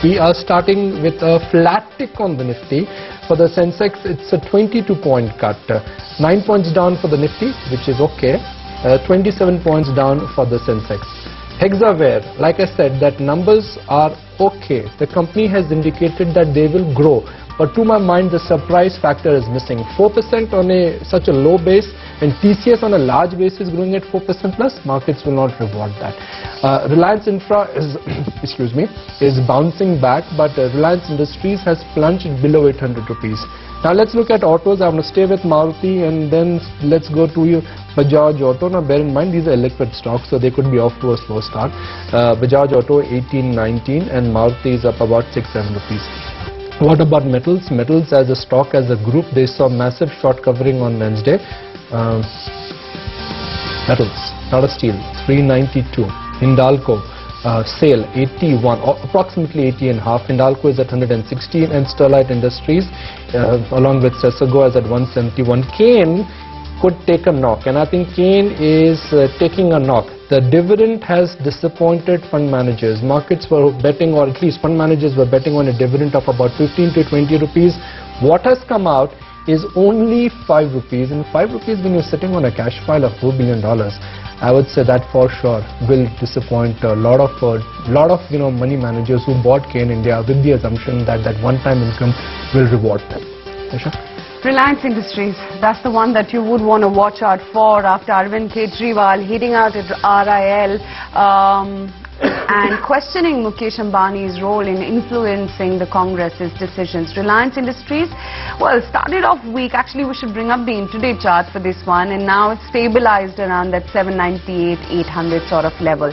We are starting with a flat tick on the Nifty. For the Sensex, it's a 22-point cut. 9 points down for the Nifty, which is okay. 27 points down for the Sensex. Hexaware, like I said, that numbers are okay. The company has indicated that they will grow. But to my mind, the surprise factor is missing. 4% on such a low base, and TCS on a large base is growing at 4% plus. Markets will not reward that. Reliance Infra is, is bouncing back, but Reliance Industries has plunged below 800 rupees. Now let's look at autos. I'm going to stay with Maruti, and then let's go to Bajaj Auto. Now bear in mind, these are liquid stocks, so they could be off to a slow start. Bajaj Auto 18-19, and Maruti is up about 6-7 rupees. What about metals? Metals as a stock, as a group, they saw massive short covering on Wednesday. Metals, Tata Steel 392, Hindalco sale 81, or approximately 80.5. Hindalco is at 116, and Sterlite Industries along with Sensex is at 171. Cairn could take a knock, and I think Cairn is taking a knock. The dividend has disappointed fund managers. Markets were betting, or at least fund managers were betting on a dividend of about 15 to 20 rupees. What has come out is only 5 rupees, and 5 rupees when you're sitting on a cash pile of $4 billion, I would say that for sure will disappoint a lot of money managers who bought Cairn India with the assumption that that one-time income will reward them. Asha? Reliance Industries, that's the one that you would want to watch out for after Arvind Kejriwal hitting out at RIL and questioning Mukesh Ambani's role in influencing the Congress's decisions. Reliance Industries, well, started off weak. Actually, we should bring up the intraday chart for this one, and now it's stabilized around that 798, 800 sort of level.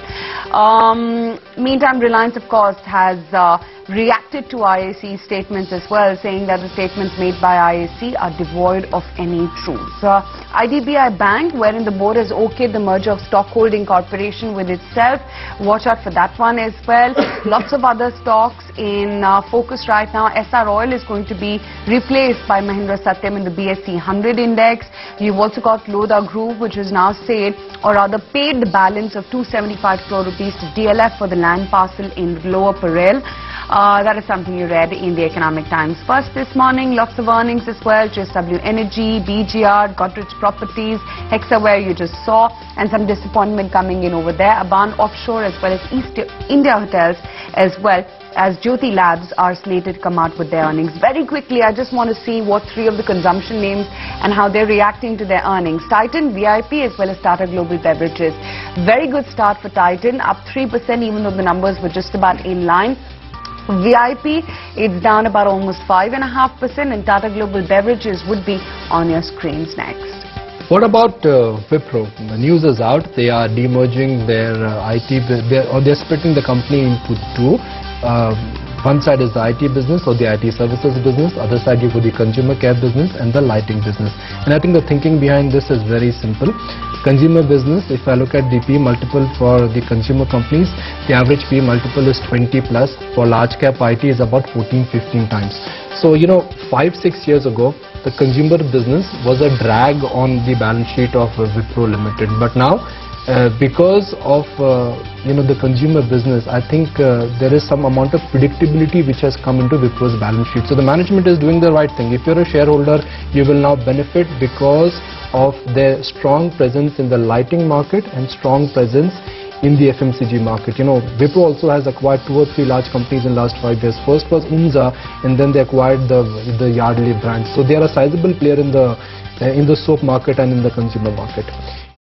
Meantime, Reliance, of course, has reacted to IAC statements as well, saying that the statements made by IAC are devoid of any truth. IDBI Bank, wherein the board has okayed the merger of stockholding corporation with itself. Watch out for that one as well. Lots of other stocks in focus right now. SR Oil is going to be replaced by Mahindra Satyam in the BSE 100 index. You've also got Lodha Group, which is now said, or rather paid the balance of 275 crore rupees to DLF for the land parcel in Lower Parel. That is something you read in the Economic Times First this morning. Lots of earnings as well. JSW Energy, BGR, Godrej Properties, Hexaware you just saw, and some disappointment coming in over there. Aban Offshore as well as East India Hotels as well as Jyoti Labs are slated to come out with their earnings. Very quickly, I just want to see what three of the consumption names and how they're reacting to their earnings. Titan, VIP as well as Tata Global Beverages. Very good start for Titan, up 3% even though the numbers were just about in line. VIP, it's down about almost 5.5%, and Tata Global Beverages would be on your screens next. What about Wipro? The news is out. They are demerging their they're splitting the company into two. One side is the IT business or the IT services business. Other side you have the consumer care business and the lighting business. And I think the thinking behind this is very simple. Consumer business, if I look at the P multiple for the consumer companies, the average P multiple is 20 plus. For large cap IT is about 14-15 times. So 5-6 years ago, the consumer business was a drag on the balance sheet of Wipro Limited. But now, because of the consumer business, I think there is some amount of predictability which has come into Wipro's balance sheet. So the management is doing the right thing. If you're a shareholder, you will now benefit because of their strong presence in the lighting market and strong presence in the FMCG market. Wipro also has acquired 2 or 3 large companies in the last 5 years. First was Unza, and then they acquired the Yardley brand. So they are a sizable player in the soap market and in the consumer market.